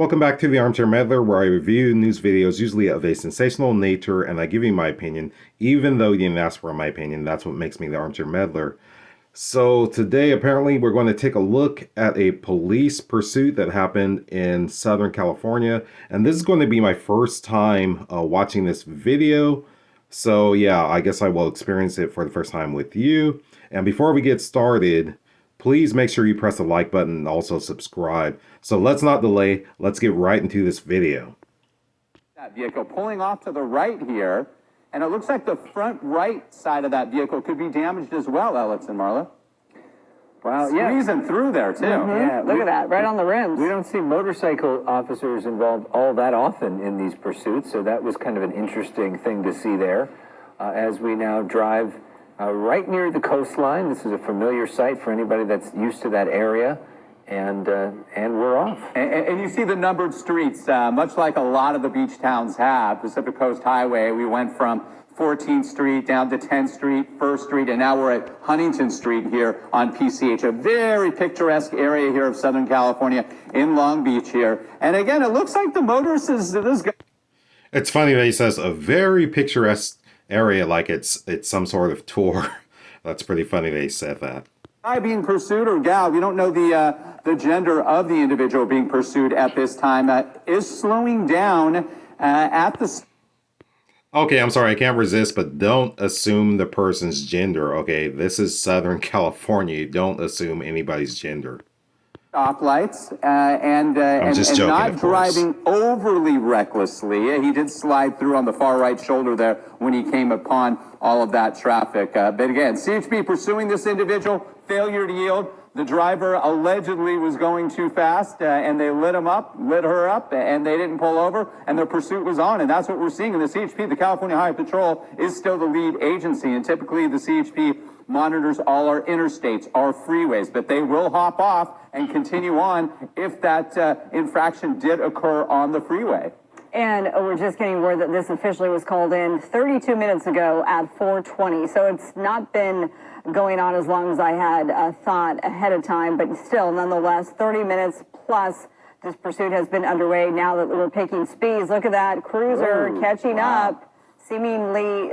Welcome back to the Armchair Meddler, where I review news videos usually of a sensational nature and I give you my opinion. Even though you didn't ask for my opinion, that's what makes me the Armchair Meddler. So today, apparently, we're going to take a look at a police pursuit that happened in Southern California. And this is going to be my first time watching this video. So yeah, I guess I will experience it for the first time with you. And before we get started, please make sure you press the like button and also subscribe. So let's not delay. Let's get right into this video. That vehicle pulling off to the right here, and it looks like the front right side of that vehicle could be damaged as well, Alex and Marla. Wow, yeah. Squeezing through there, too. Yeah, Look at that, right on the rims. We don't see motorcycle officers involved all that often in these pursuits, so that was kind of an interesting thing to see there. As we now drive right near the coastline, this is a familiar sight for anybody that's used to that area, and we're off. And you see the numbered streets, much like a lot of the beach towns have. Pacific Coast Highway, we went from 14th Street down to 10th Street, 1st Street, and now we're at Huntington Street here on PCH, a very picturesque area here of Southern California in Long Beach here. And again, it looks like the motorist is this guy. It's funny that he says a very picturesque area like it's some sort of tour. That's pretty funny that he said that. Guy being pursued, or gal, we don't know the gender of the individual being pursued at this time, is slowing down at the... Okay, I'm sorry, I can't resist, but don't assume the person's gender, okay? This is Southern California. Don't assume anybody's gender. Stoplights and joking, not of course. driving overly recklessly. He did slide through on the far right shoulder there when he came upon all of that traffic. But again, CHP pursuing this individual, failure to yield. The driver allegedly was going too fast, and they lit her up, and they didn't pull over, and their pursuit was on. And that's what we're seeing in the CHP. The California Highway Patrol is still the lead agency, and typically the CHP monitors all our interstates, our freeways, but they will hop off and continue on if that infraction did occur on the freeway. And we're just getting word that this officially was called in 32 minutes ago at 4:20. So it's not been going on as long as I had thought ahead of time, but still, nonetheless, 30 minutes plus this pursuit has been underway now that we're picking speeds. Look at that cruiser catching up, seemingly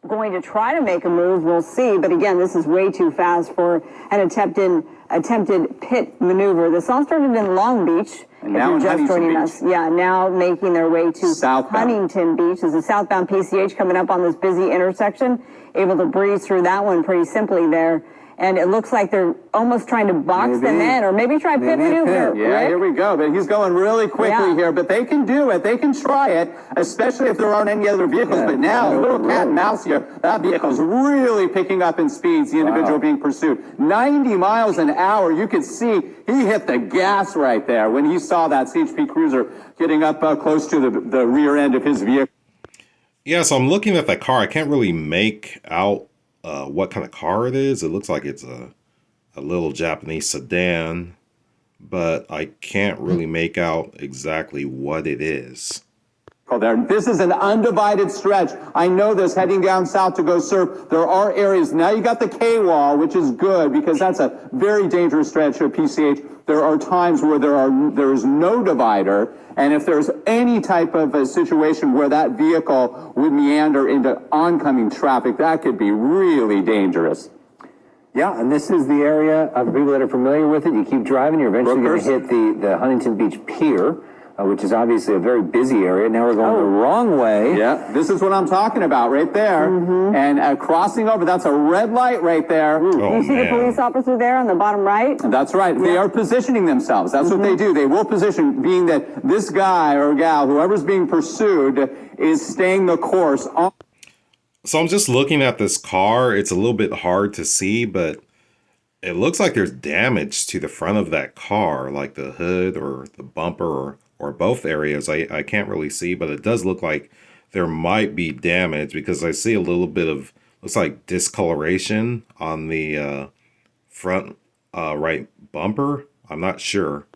going to try to make a move. We'll see. But again, this is way too fast for an attempted pit maneuver. This all started in Long Beach. And now if you're just joining us. Yeah, now making their way to Southbound. Huntington Beach. There's a southbound PCH coming up on this busy intersection. Able to breeze through that one pretty simply there. And it looks like they're almost trying to box them in, or maybe try pit maneuver. Yeah, Rick? here we go. But he's going really quickly here, but they can do it. They can try it, especially if there aren't any other vehicles. But now, a little cat and mouse here. That vehicle's really picking up in speeds, the individual being pursued. 90 miles an hour. You could see he hit the gas right there when he saw that CHP cruiser getting up close to the rear end of his vehicle. Yeah, so I'm looking at that car. I can't really make out what kind of car it is. It looks like it's a little Japanese sedan, but I can't really make out exactly what it is. There. This is an undivided stretch. I know this heading down south to go surf. There are areas. Now you got the K-wall, which is good because that's a very dangerous stretch of PCH. There are times where there is no divider, and if there's any type of a situation where that vehicle would meander into oncoming traffic, that could be really dangerous. Yeah, and this is the area of people that are familiar with it. You keep driving, you're eventually going to hit the Huntington Beach Pier, which is obviously a very busy area. Now we're going the wrong way. Yeah, this is what I'm talking about right there. And crossing over, that's a red light right there. You see the police officer there on the bottom right? That's right. They are positioning themselves. That's what they do. They will position, being that this guy or gal, whoever's being pursued, is staying the course on. So I'm just looking at this car. It's a little bit hard to see, but it looks like there's damage to the front of that car, like the hood or the bumper or both areas. I can't really see, but it does look like there might be damage because I see a little bit of, looks like discoloration on the front right bumper. I'm not sure.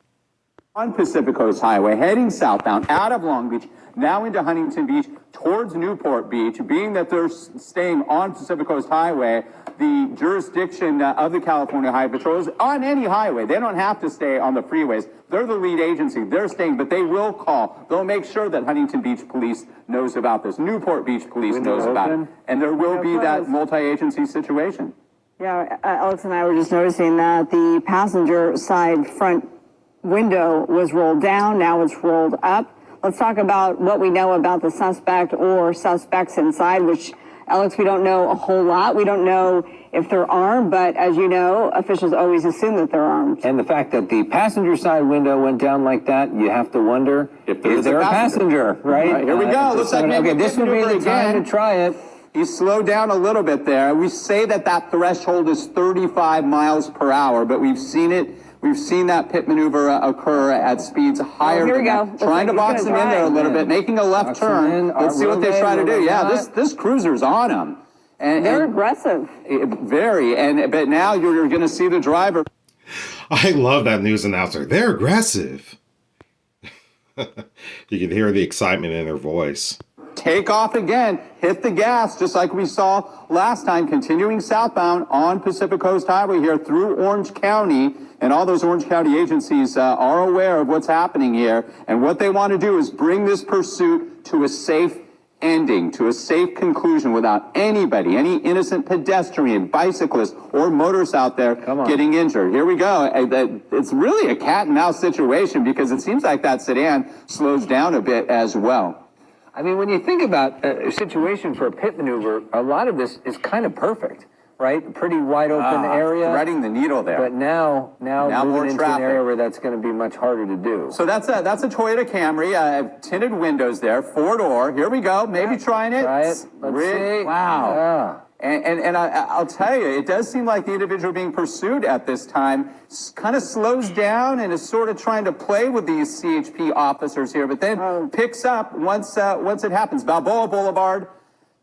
On Pacific Coast Highway, heading southbound out of Long Beach, now into Huntington Beach, towards Newport Beach, being that they're staying on Pacific Coast Highway, the jurisdiction of the California Highway Patrol is on any highway. They don't have to stay on the freeways. They're the lead agency. They're staying, but they will call. They'll make sure that Huntington Beach Police knows about this. Newport Beach Police knows about it. And there will be that multi-agency situation. Yeah, Alex and I were just noticing that the passenger side front window was rolled down. Now it's rolled up. Let's talk about what we know about the suspect or suspects inside, which, Alex, we don't know a whole lot. We don't know if they're armed, but as you know, officials always assume that they're armed. And the fact that the passenger side window went down like that, you have to wonder, If there is is a there a passenger? passenger, right? All right, here we go. Looks like maybe okay, this would be maneuver the time again. to try it. He slowed down a little bit there. We say that that threshold is 35 miles per hour, but we've seen it. We've seen that pit maneuver occur at speeds higher here we than go. that. Looks Trying like to he's box him gonna in there a drive. little bit, making a left Box him turn. in. Let's see what they try to do. Yeah, this cruiser's on him. And, They're aggressive. very. But now you're going to see the driver. I love that news announcer. They're aggressive. You can hear the excitement in their voice. Take off again, hit the gas, just like we saw last time, continuing southbound on Pacific Coast Highway here through Orange County. And all those Orange County agencies are aware of what's happening here. And what they want to do is bring this pursuit to a safe ending, to a safe conclusion without anybody, any innocent pedestrian, bicyclist, or motorist out there getting injured. Here we go. It's really a cat and mouse situation because it seems like that sedan slows down a bit as well. I mean, when you think about a situation for a pit maneuver, a lot of this is kind of perfect, right? Pretty wide open area. Threading the needle there. But now more moving into traffic. an area where that's going to be much harder to do. So that's a Toyota Camry, tinted windows there, 4-door. Here we go. Maybe trying it. Try it. Let's see. Wow. Yeah. And I'll tell you, it does seem like the individual being pursued at this time kind of slows down and is sort of trying to play with these CHP officers here, but then picks up once it happens. Balboa Boulevard,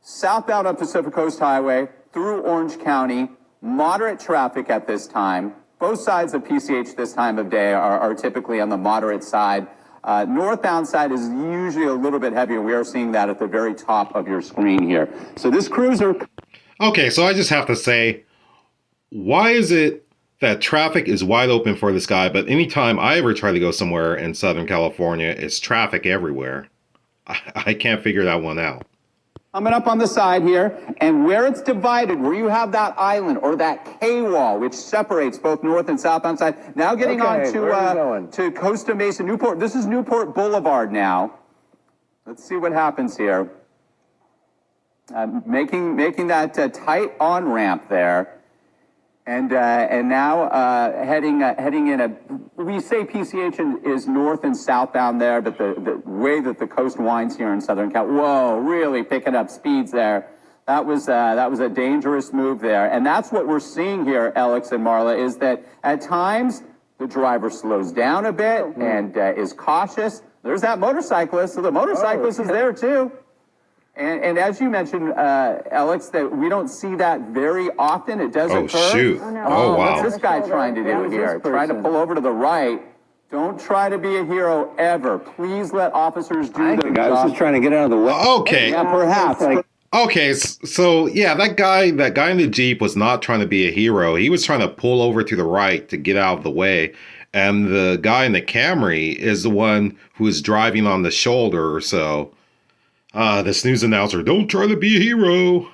southbound on Pacific Coast Highway, through Orange County, moderate traffic at this time. Both sides of PCH this time of day are typically on the moderate side. Northbound side is usually a little bit heavier. We are seeing that at the very top of your screen here. So this cruiser... Okay, so I just have to say, why is it that traffic is wide open for this guy, but anytime I ever try to go somewhere in Southern California, it's traffic everywhere? I can't figure that one out. Coming up on the side here, and where it's divided, where you have that island or that K-wall, which separates both north and southbound side. Now getting on to Costa Mesa, Newport. This is Newport Boulevard now. Let's see what happens here. Making that tight on-ramp there. And now heading in we say PCH is north and southbound there, but the way that the coast winds here in Southern Cal, whoa, really picking up speeds there. That was a dangerous move there. And that's what we're seeing here, Alex and Marla, is that at times the driver slows down a bit and is cautious. There's that motorcyclist, so the motorcyclist is there too. And as you mentioned, Alex, that we don't see that very often. It does occur. Shoot. Oh, no. Oh, wow. What's this guy trying to do here? Trying to pull over to the right. Don't try to be a hero ever. Please let officers do their I was job. just trying to get out of the way. Okay. Yeah, perhaps. Okay, so yeah, that guy in the Jeep was not trying to be a hero. He was trying to pull over to the right to get out of the way. And the guy in the Camry is the one who is driving on the shoulder. So this news announcer, don't try to be a hero.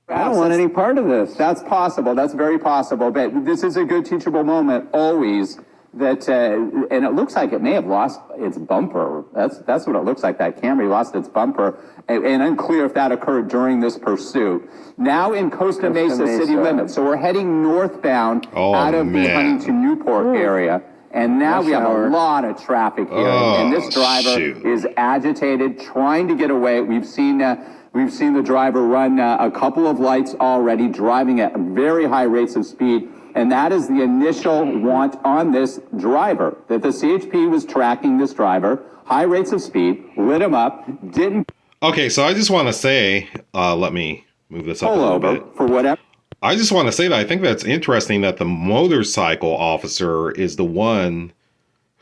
I don't want any part of this. That's possible. That's very possible. But this is a good teachable moment always. That and it looks like it may have lost its bumper. That's what it looks like. That Camry lost its bumper, and unclear if that occurred during this pursuit. Now in Costa Mesa city limits, so we're heading northbound out of the Huntington Newport area, and now we have a lot of traffic here, and this driver is agitated, trying to get away. We've seen the driver run a couple of lights already, driving at very high rates of speed. And that is the initial want on this driver, that the CHP was tracking this driver, high rates of speed, lit him up, didn't Okay, so I just want to say, let me move this up a pull little over bit. for whatever. I just want to say that I think that's interesting that the motorcycle officer is the one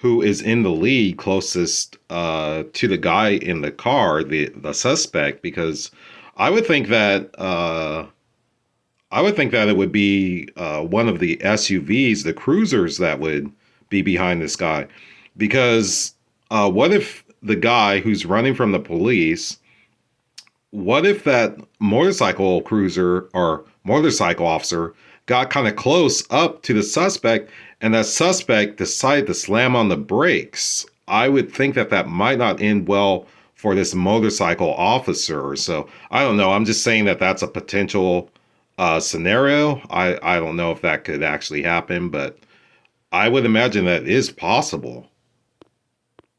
who is in the lead closest to the guy in the car, the suspect, because I would think that it would be one of the SUVs, the cruisers, that would be behind this guy. Because what if the guy who's running from the police, what if that motorcycle cruiser or motorcycle officer got kind of close up to the suspect and that suspect decided to slam on the brakes? I would think that that might not end well for this motorcycle officer. So I don't know. I'm just saying that that's a potential scenario. I don't know if that could actually happen, but I would imagine that is possible.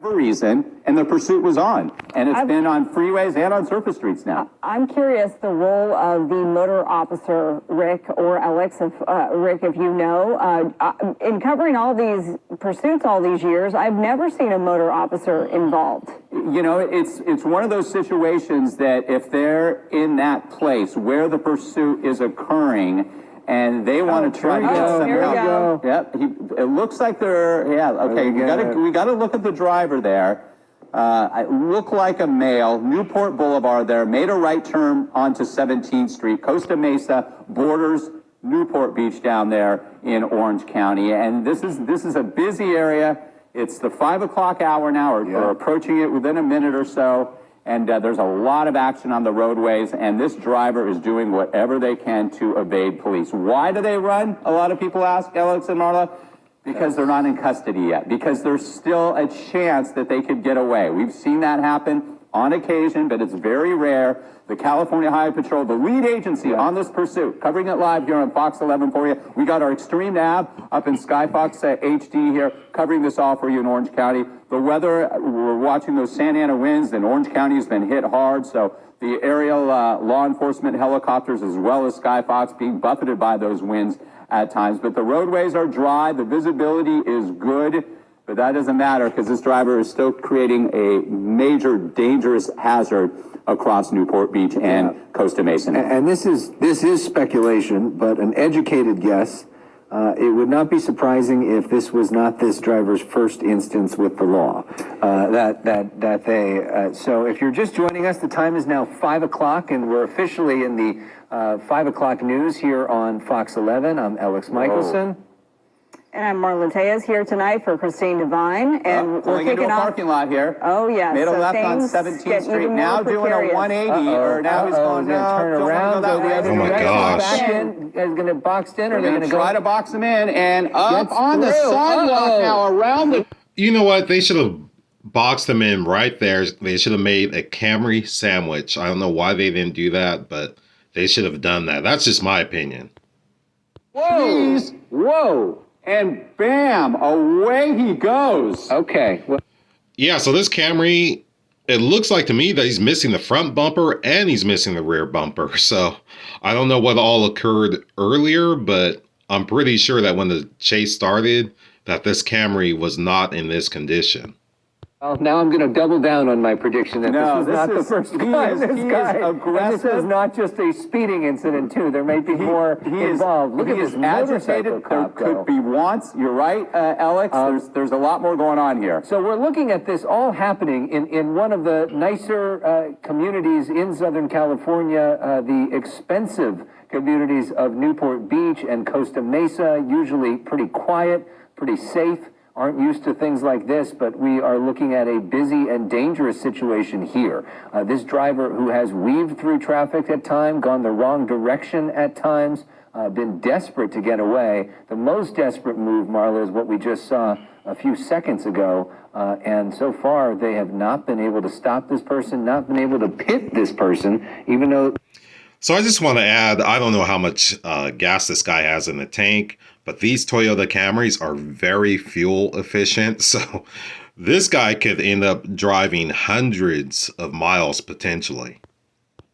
Reason, and the pursuit was on, and it's been on freeways and on surface streets now. I'm curious the role of the motor officer, Rick or Alex, Rick, if you know. In covering all these pursuits all these years, I've never seen a motor officer involved. You know, it's one of those situations that if they're in that place where the pursuit is occurring, and they want to try to get some help. Yep. It looks like they're, okay, we got to look at the driver there. It looked like a male, Newport Boulevard there, made a right turn onto 17th Street. Costa Mesa borders Newport Beach down there in Orange County. And this is a busy area. It's the 5 o'clock hour now, or we're approaching it within a minute or so. And there's a lot of action on the roadways, and this driver is doing whatever they can to evade police. Why do they run? A lot of people ask, Alex and Marla. Because they're not in custody yet. Because there's still a chance that they could get away. We've seen that happen on occasion, but it's very rare. The California Highway Patrol, the lead agency on this pursuit, covering it live here on Fox 11 for you. We got our Extreme Nav up in Skyfox HD here, covering this all for you in Orange County. The weather, we're watching those Santa Ana winds, and Orange County has been hit hard. So the aerial law enforcement helicopters, as well as Skyfox, being buffeted by those winds at times. But the roadways are dry. The visibility is good. But that doesn't matter because this driver is still creating a major dangerous hazard across Newport Beach and Costa Mesa. And this is speculation, but an educated guess. It would not be surprising if this was not this driver's first instance with the law. So if you're just joining us, the time is now 5 o'clock, and we're officially in the 5 o'clock news here on Fox 11. I'm Alex Michelson. And I'm Marla Tejas here tonight for Christine Devine, and we're kicking off. Parking lot here. Oh yes. Made a left on 17th Street. Now doing a 180, or now he's going to turn around. Go that way. Oh my gosh. Is going to boxed in, or they're going to try to box him in and up on the sidewalk now around the. You know what? They should have boxed him in right there. They should have made a Camry sandwich. I don't know why they didn't do that, but they should have done that. That's just my opinion. Whoa! Whoa! And bam, away he goes. Okay. Well, yeah, so this Camry, it looks like to me that he's missing the front bumper and he's missing the rear bumper. So I don't know what all occurred earlier, but I'm pretty sure that when the chase started, that this Camry was not in this condition. Well, now I'm going to double down on my prediction that this is not the first time. This is not just a speeding incident, too. There may be more involved. Look at this motorcycle cop, there could be wants. You're right, Alex. There's a lot more going on here. So we're looking at this all happening in one of the nicer communities in Southern California, the expensive communities of Newport Beach and Costa Mesa, usually pretty quiet, pretty safe. Aren't used to things like this, but we are looking at a busy and dangerous situation here. This driver who has weaved through traffic at times, gone the wrong direction at times, been desperate to get away. The most desperate move, Marla, is what we just saw a few seconds ago. And so far, they have not been able to stop this person, not been able to pit this person, even though... So I just want to add, I don't know how much gas this guy has in the tank, but these Toyota Camrys are very fuel efficient. So this guy could end up driving hundreds of miles potentially.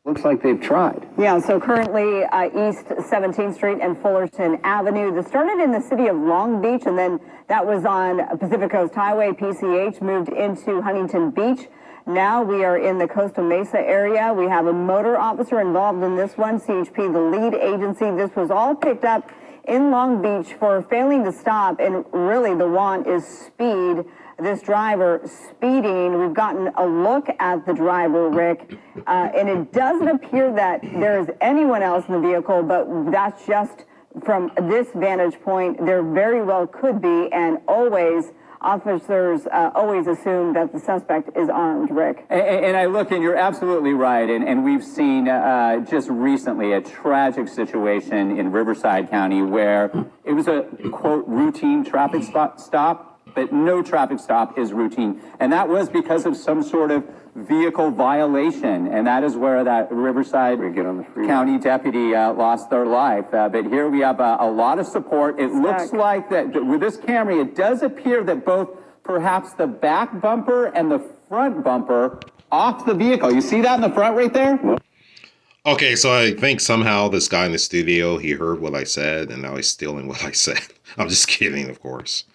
Looks like they've tried. Yeah, so currently East 17th Street and Fullerton Avenue. This started in the city of Long Beach, and then that was on Pacific Coast Highway, PCH, moved into Huntington Beach. Now we are in the Costa Mesa area. We have a motor officer involved in this one, CHP, the lead agency. This was all picked up in Long Beach for failing to stop, and really the want is speed. this driver speeding. We've gotten a look at the driver, Rick, and it doesn't appear that there is anyone else in the vehicle, but that's just from this vantage point. There very well could be, and always officers always assume that the suspect is armed, Rick. And I look, and you're absolutely right. And we've seen just recently a tragic situation in Riverside County where it was a, quote, routine traffic stop, but no traffic stop is routine. And that was because of some sort of vehicle violation. And that is where that Riverside County deputy lost their life. But here we have a lot of support. It looks like that with this Camry, it does appear that both perhaps the back bumper and the front bumper off the vehicle. You see that in the front right there? Okay, so I think somehow this guy in the studio, he heard what I said, and now he's stealing what I said. I'm just kidding, of course.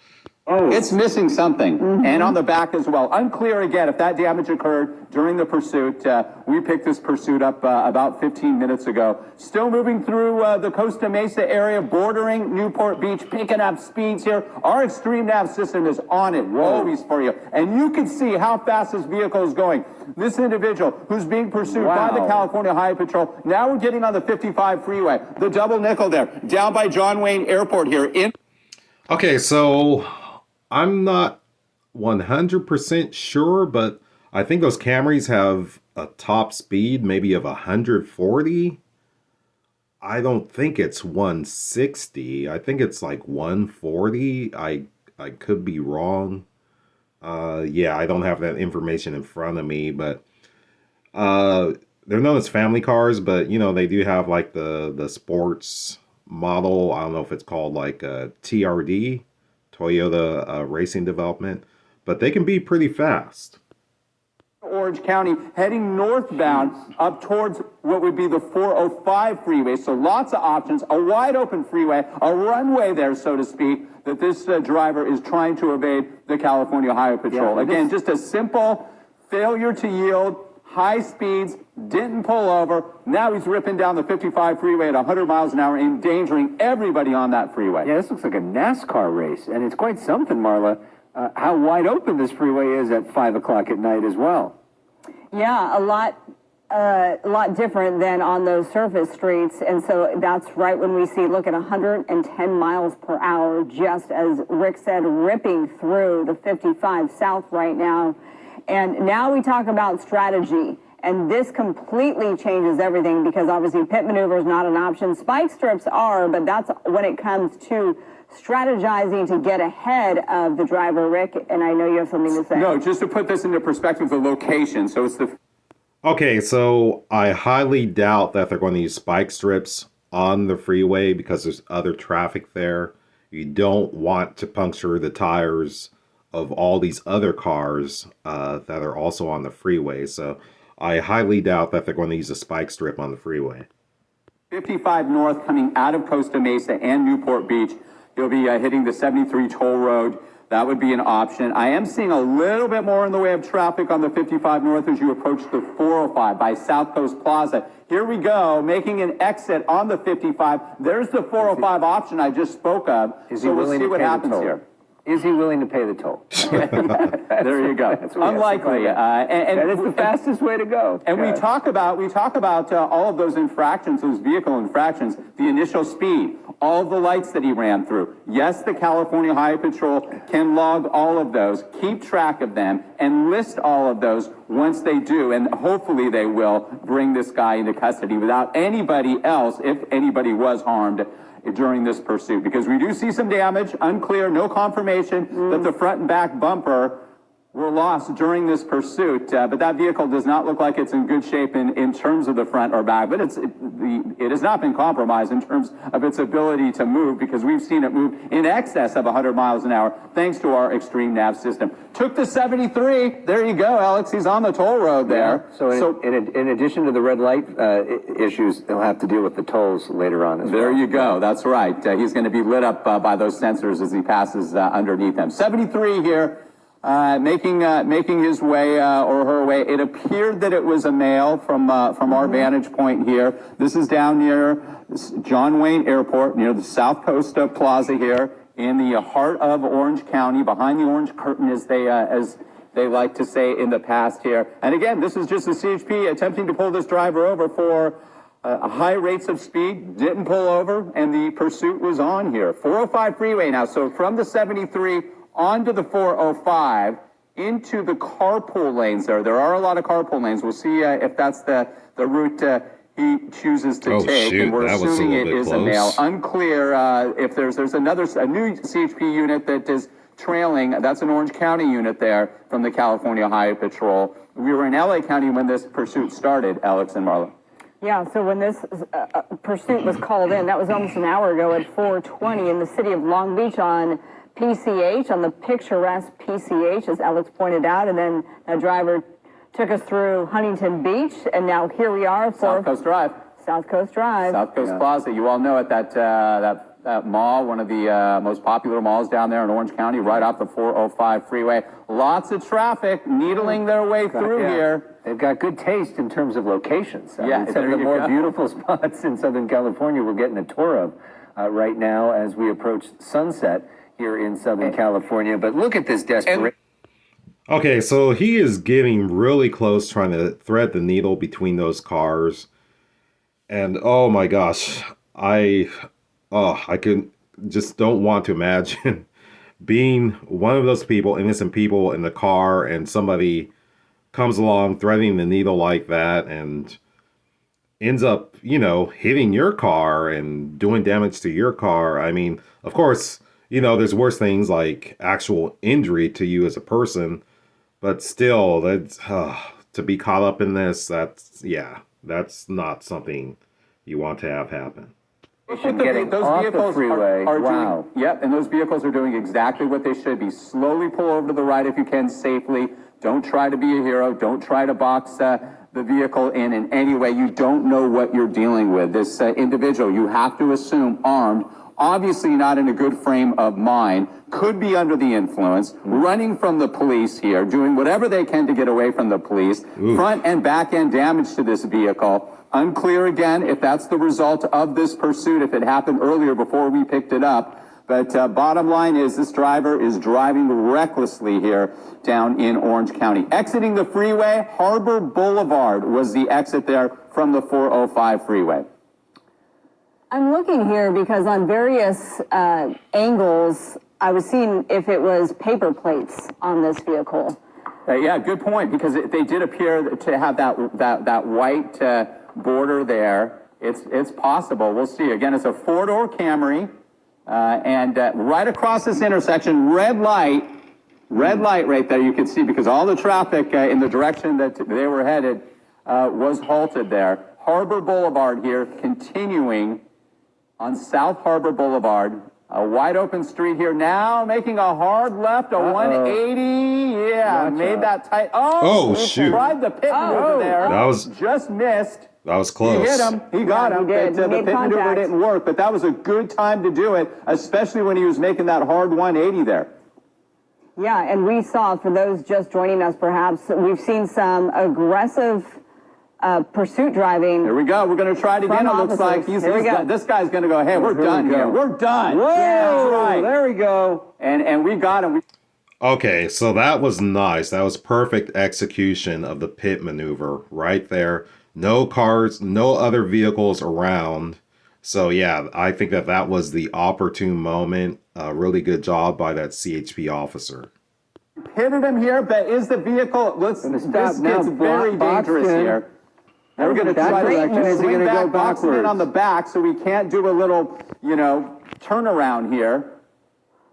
Oh, it's missing something, and on the back as well. Unclear again if that damage occurred during the pursuit. We picked this pursuit up about 15 minutes ago. Still moving through the Costa Mesa area, bordering Newport Beach, picking up speeds here. Our Extreme Nav system is on it always for you, and you can see how fast this vehicle is going. This individual who's being pursued by the California Highway Patrol. Now we're getting on the 55 freeway, the double nickel there, down by John Wayne Airport here. Okay, so I'm not 100% sure, but I think those Camrys have a top speed maybe of 140. I don't think it's 160. I think it's like 140. I could be wrong. Yeah, I don't have that information in front of me, but they're known as family cars, but you know, they do have like the sports model. I don't know if it's called like TRD. Toyota Racing Development, but they can be pretty fast. Orange County heading northbound up towards what would be the 405 freeway. So lots of options, a wide open freeway, a runway there, so to speak, that this driver is trying to evade the California Highway Patrol. Again, just a simple failure to yield, high speeds, didn't pull over. Now he's ripping down the 55 freeway at 100 miles an hour, endangering everybody on that freeway. Yeah, this looks like a NASCAR race, and it's quite something, Marla, how wide open this freeway is at 5 o'clock at night as well. Yeah, a lot different than on those surface streets, and so that's right when we see, look at 110 miles per hour, just as Rick said, ripping through the 55 south right now. And now we talk about strategy, and this completely changes everything because obviously pit maneuver is not an option. Spike strips are, but that's when it comes to strategizing to get ahead of the driver, Rick, and I know you have something to say. No, just to put this into perspective, the location. So it's the... Okay, so I highly doubt that they're going to use spike strips on the freeway because there's other traffic there. You don't want to puncture the tires of all these other cars that are also on the freeway. So I highly doubt that they're going to use a spike strip on the freeway. 55 north coming out of Costa Mesa and Newport Beach. You'll be hitting the 73 toll road. That would be an option. I am seeing a little bit more in the way of traffic on the 55 north as you approach the 405 by South Coast Plaza. Here we go, making an exit on the 55. There's the 405 option I just spoke of. So we'll see what happens here. Is he willing to pay the toll? There you go. Unlikely. And that is the fastest way to go. And we talk about all of those infractions, those vehicle infractions, the initial speed, all of the lights that he ran through. Yes, the California Highway Patrol can log all of those, keep track of them, and list all of those once they do. And hopefully they will bring this guy into custody without anybody else, if anybody was harmed during this pursuit, because we do see some damage, unclear, no confirmation that the front and back bumper were lost during this pursuit, but that vehicle does not look like it's in good shape in terms of the front or back, but it has not been compromised in terms of its ability to move, because we've seen it move in excess of 100 miles an hour thanks to our Extreme Nav system. Took the 73. There you go, Alex. He's on the toll road there. Yeah. So in addition to the red light issues, they'll have to deal with the tolls later on as well. There you go. That's right. He's going to be lit up by those sensors as he passes underneath them. 73 here. Making his way or her way. It appeared that it was a male from our vantage point here. This is down near John Wayne Airport, near the South Coast Plaza here in the heart of Orange County, behind the orange curtain, as they like to say in the past here. And again, this is just the CHP attempting to pull this driver over for high rates of speed, didn't pull over, and the pursuit was on here. 405 freeway now, so from the 73 onto the 405 into the carpool lanes there. There are a lot of carpool lanes. We'll see if that's the route he chooses to take. Shoot, and we're that was a assuming little it bit is a close. male. Unclear if there's a new CHP unit that is trailing. That's an Orange County unit there from the California Highway Patrol. We were in LA County when this pursuit started, Alex and Marla. Yeah, so when this pursuit was called in, that was almost an hour ago at 4:20 in the city of Long Beach on PCH, on the picturesque PCH, as Alex pointed out, and then a driver took us through Huntington Beach, and now here we are for South Coast Drive. South Coast Drive. South Coast Plaza. You all know it, that mall, one of the most popular malls down there in Orange County, right off the 405 freeway. Lots of traffic needling their way through here. They've got good taste in terms of locations. Yeah, Some there of the you more go. beautiful spots in Southern California we're getting a tour of right now as we approach sunset here in Southern California. But look at this desperation. Okay, so he is getting really close, trying to thread the needle between those cars. And oh my gosh, I can just don't want to imagine being one of those people, innocent people in the car, and somebody comes along threading the needle like that and ends up, hitting your car and doing damage to your car. I mean, of course, there's worse things like actual injury to you as a person, but still, that's to be caught up in this, that's not something you want to have happen. Getting off the freeway. Wow. Yep, and those vehicles are doing exactly what they should be. Slowly pull over to the right if you can safely. Don't try to be a hero. Don't try to box the vehicle in any way. You don't know what you're dealing with. This individual, you have to assume armed, obviously not in a good frame of mind, could be under the influence, running from the police here, doing whatever they can to get away from the police. Front and back end damage to this vehicle. Unclear again if that's the result of this pursuit, if it happened earlier before we picked it up. But bottom line is this driver is driving recklessly here down in Orange County. Exiting the freeway, Harbor Boulevard was the exit there from the 405 freeway. I'm looking here because on various angles, I was seeing if it was paper plates on this vehicle. Yeah, good point, because they did appear to have that white border there. It's possible. We'll see. Again, it's a four-door Camry, and right across this intersection, red light right there. You can see because all the traffic in the direction that they were headed was halted there. Harbor Boulevard here, continuing on South Harbor Boulevard. A wide open street here now, making a hard left, a 180. Yeah, made that tight. Oh, shoot. Tried the pit maneuver there. That was- just missed. That was close. He hit him. He got Yeah, him. he did. But, He the made pit maneuver contact. didn't work, but that was a good time to do it, especially when he was making that hard 180 there. Yeah, and we saw, for those just joining us perhaps, we've seen some aggressive pursuit driving. Here we go. We're going to try it again. From It looks like officers. Here we go. this guy's going to go, hey, we're Here we done go. here. We're done. Whoa, That's right. there we go. And we got him. Okay, so that was nice. That was perfect execution of the pit maneuver right there. No cars, no other vehicles around. So yeah, I think that was the opportune moment. Really good job by that CHP officer. Pitted him here, but is the vehicle, this stop gets now, very boxed dangerous in. here. Now we're going to That try direction, to is he swing gonna go back, boxing in backwards? on the back, so we can't do a little, turnaround here.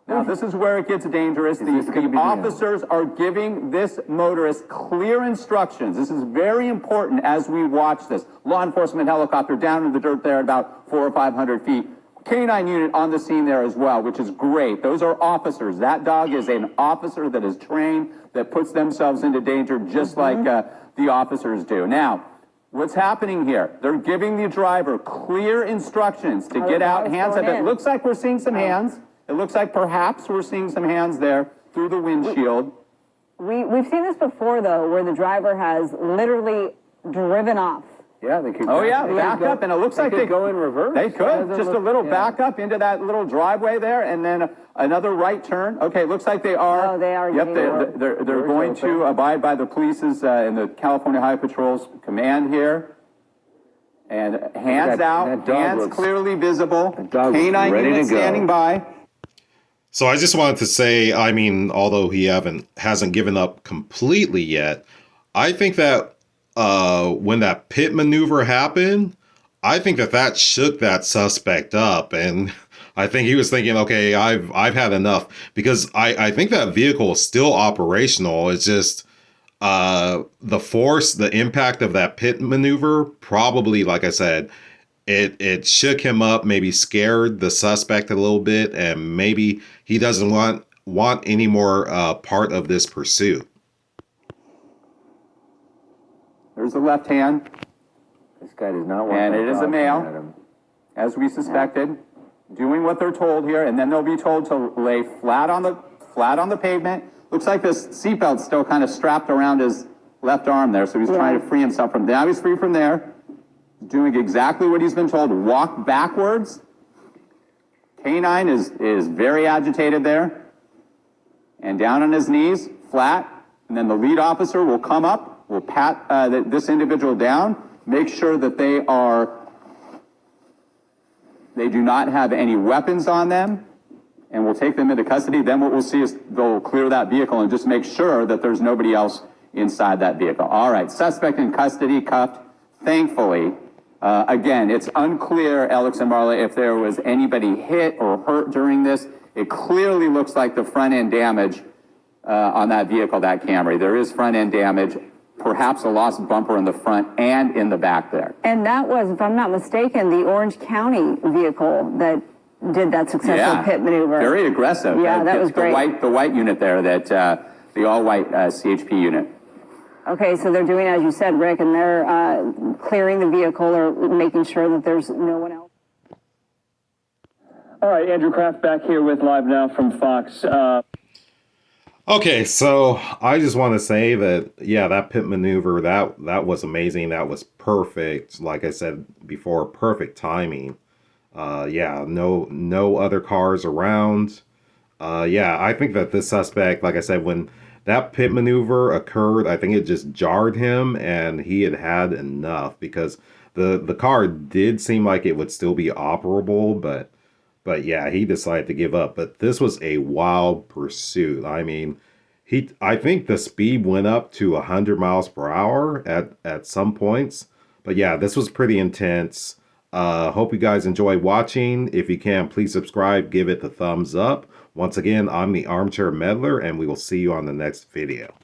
Now, this is where it gets dangerous. this gonna be The the end? officers are giving this motorist clear instructions. This is very important as we watch this. Law enforcement helicopter down in the dirt there at about 400 or 500 feet. K-9 unit on the scene there as well, which is great. Those are officers. That dog is an officer that is trained, that puts themselves into danger just like the officers do. Now, what's happening here? They're giving the driver clear instructions to get out, hands up. It looks like we're seeing some hands. It looks like perhaps we're seeing some hands there through the windshield. We've seen this before, though, where the driver has literally driven off Yeah, they could. Oh yeah, they back could go- up, and it looks like could they go in reverse. They could just a little yeah. back up into that little driveway there, and then another right turn. Okay, looks like they are. Oh, they are Yep, getting they're Doors going open. to abide by the police's and the California Highway Patrol's command here. And hands That out, dog hands looks- clearly visible. dog looks Canine ready unit to go. standing by. So I just wanted to say, I mean, although he hasn't given up completely yet, I think that when that pit maneuver happened, I think that shook that suspect up, and I think he was thinking, okay, I've had enough, because I think that vehicle is still operational. It's just the force, the impact of that pit maneuver, probably, like I said, it shook him up, maybe scared the suspect a little bit, and maybe he doesn't want any more part of this pursuit. There's the left hand, This guy does not want. And that it is a dog male. coming at him. as we suspected, doing what they're told here, and then they'll be told to lay flat on the pavement. Looks like this seatbelt's still kind of strapped around his left arm there, so he's trying to free himself from. Now he's free from there, doing exactly what he's been told. Walk backwards. Canine is very agitated there, and down on his knees, flat. And then the lead officer will come up, will pat this individual down, make sure that they do not have any weapons on them, and we'll take them into custody. Then what we'll see is they'll clear that vehicle and just make sure that there's nobody else inside that vehicle. All right, suspect in custody, cuffed. Thankfully, again, it's unclear, Alex and Marla, if there was anybody hit or hurt during this. It clearly looks like the front end damage on that vehicle, that Camry. There is front end damage, perhaps a lost bumper in the front and in the back there. And that was, if I'm not mistaken, the Orange County vehicle that did that successful pit maneuver. Very aggressive. Yeah, that was great. The white unit there, that the all-white CHP unit. Okay, so they're doing as you said, Rick, and they're clearing the vehicle or making sure that there's no one else. All right, Andrew Kraft back here with Live Now from Fox. Okay, so I just want to say that, yeah, that pit maneuver, that was amazing. That was perfect. Like I said before, perfect timing. Yeah, no other cars around. Yeah, I think that this suspect, like I said, when that pit maneuver occurred, I think it just jarred him, and he had enough, because the car did seem like it would still be operable, but yeah, he decided to give up. But this was a wild pursuit. I mean, I think the speed went up to 100 miles per hour at some points. But yeah, this was pretty intense. Hope you guys enjoy watching. If you can, please subscribe, give it the thumbs up. Once again, I'm the Armchair Meddler, and we will see you on the next video.